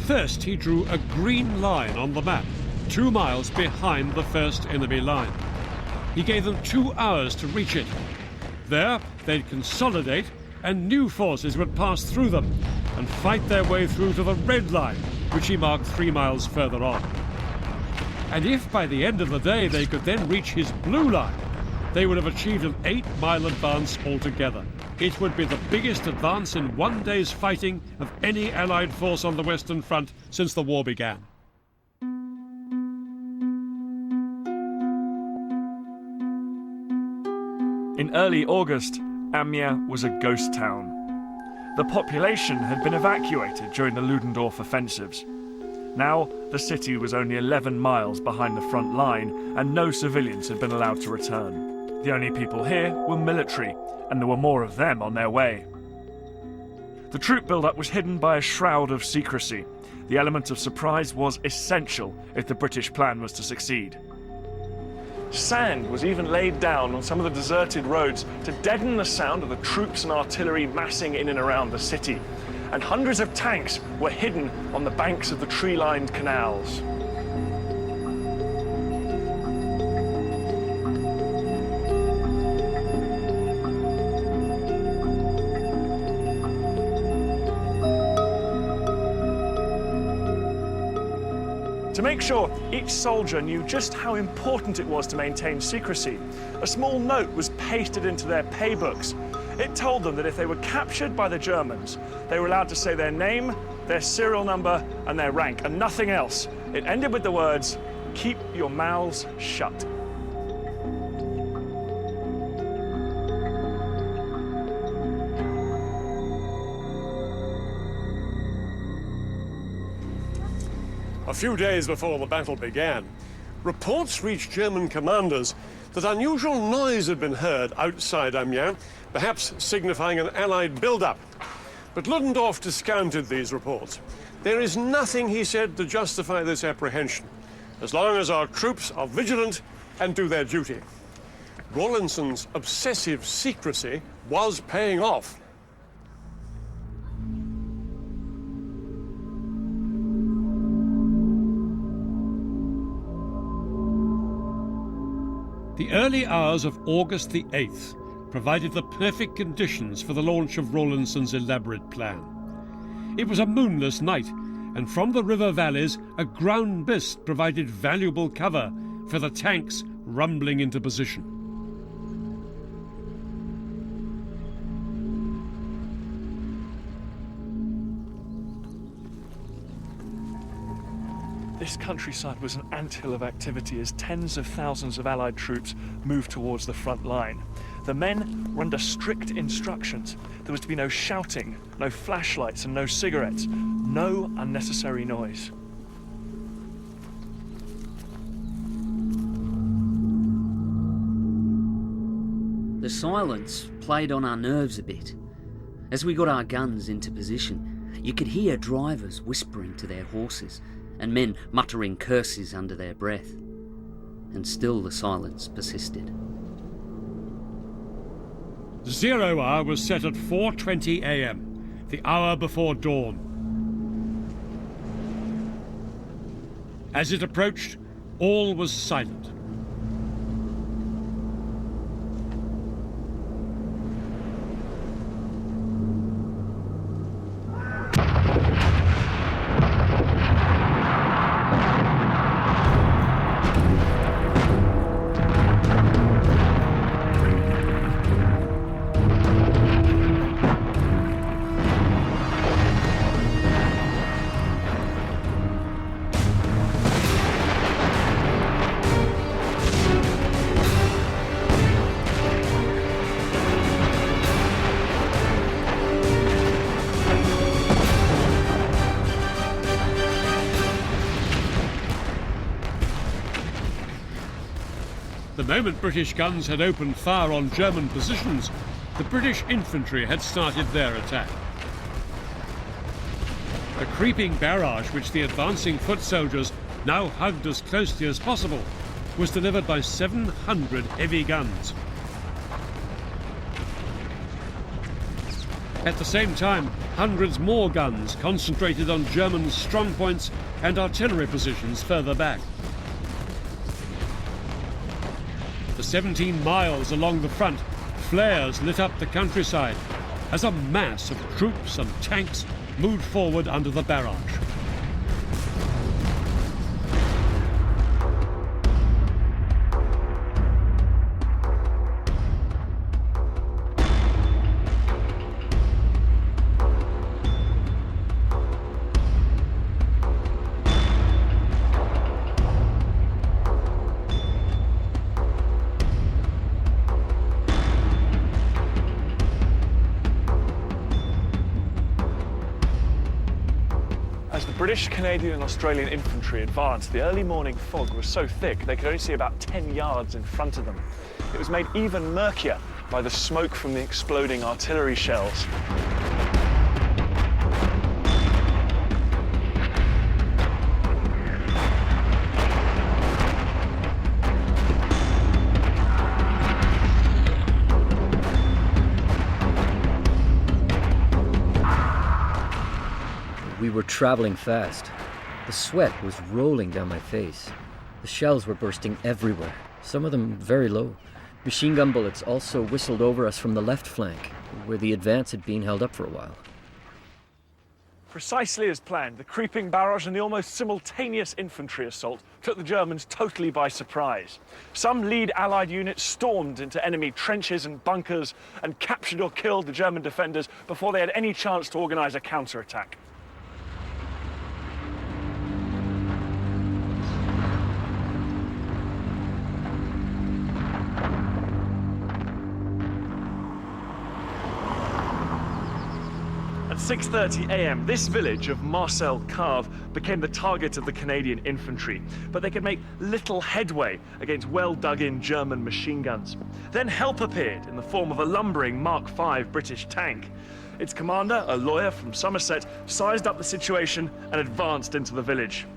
First, he drew a green line on the map, 2 miles behind the first enemy line. He gave them 2 hours to reach it. There, they'd consolidate, and new forces would pass through them and fight their way through to the red line, which he marked 3 miles further on. And if by the end of the day they could then reach his blue line, they would have achieved an 8-mile advance altogether. It would be the biggest advance in one day's fighting of any Allied force on the Western Front since the war began. In early August, Amiens was a ghost town. The population had been evacuated during the Ludendorff offensives. Now, the city was only 11 miles behind the front line, and no civilians had been allowed to return. The only people here were military, and there were more of them on their way. The troop build-up was hidden by a shroud of secrecy. The element of surprise was essential if the British plan was to succeed. Sand was even laid down on some of the deserted roads to deaden the sound of the troops and artillery massing in and around the city. And hundreds of tanks were hidden on the banks of the tree-lined canals. To make sure each soldier knew just how important it was to maintain secrecy, a small note was pasted into their pay books. It told them that if they were captured by the Germans, they were allowed to say their name, their serial number, and their rank, and nothing else. It ended with the words, "Keep your mouths shut." A few days before the battle began, reports reached German commanders that unusual noise had been heard outside Amiens, perhaps signifying an Allied build-up. But Ludendorff discounted these reports. There is nothing, he said, to justify this apprehension, as long as our troops are vigilant and do their duty. Rawlinson's obsessive secrecy was paying off. The early hours of August the 8th provided the perfect conditions for the launch of Rawlinson's elaborate plan. It was a moonless night, and from the river valleys, a ground mist provided valuable cover for the tanks rumbling into position. This countryside was an anthill of activity as tens of thousands of Allied troops moved towards the front line. The men were under strict instructions. There was to be no shouting, no flashlights and no cigarettes, no unnecessary noise. The silence played on our nerves a bit. As we got our guns into position, you could hear drivers whispering to their horses and men muttering curses under their breath. And still the silence persisted. 0 hour was set at 4:20 a.m., the hour before dawn. As it approached, all was silent. The moment British guns had opened fire on German positions, the British infantry had started their attack. The creeping barrage, which the advancing foot soldiers now hugged as closely as possible, was delivered by 700 heavy guns. At the same time, hundreds more guns concentrated on German strongpoints and artillery positions further back. For 17 miles along the front, flares lit up the countryside as a mass of troops and tanks moved forward under the barrage. As the British, Canadian and Australian infantry advanced, the early morning fog was so thick they could only see about 10 yards in front of them. It was made even murkier by the smoke from the exploding artillery shells. We were traveling fast. The sweat was rolling down my face. The shells were bursting everywhere, some of them very low. Machine gun bullets also whistled over us from the left flank, where the advance had been held up for a while. Precisely as planned, the creeping barrage and the almost simultaneous infantry assault took the Germans totally by surprise. Some lead Allied units stormed into enemy trenches and bunkers and captured or killed the German defenders before they had any chance to organize a counterattack. At 6:30 a.m., this village of Marcel Cave became the target of the Canadian infantry, but they could make little headway against well-dug-in German machine guns. Then help appeared in the form of a lumbering Mark V British tank. Its commander, a lawyer from Somerset, sized up the situation and advanced into the village.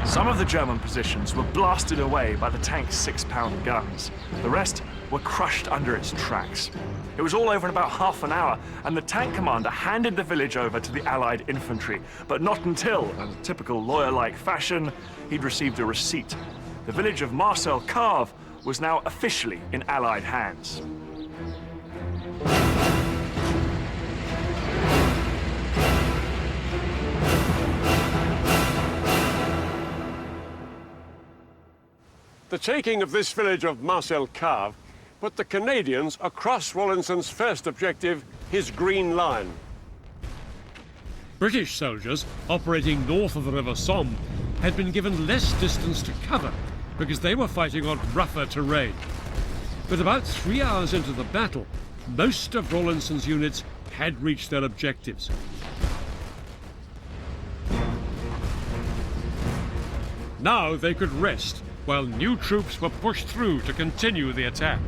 Some of the German positions were blasted away by the tank's 6-pound guns. The rest were crushed under its tracks. It was all over in about half an hour, and the tank commander handed the village over to the Allied infantry, but not until, in typical lawyer-like fashion, he'd received a receipt. The village of Marcel Cave was now officially in Allied hands. The taking of this village of Marcel Cave put the Canadians across Rawlinson's first objective, his Green Line. British soldiers operating north of the River Somme had been given less distance to cover because they were fighting on rougher terrain. But about 3 hours into the battle, most of Rawlinson's units had reached their objectives. Now they could rest while new troops were pushed through to continue the attack.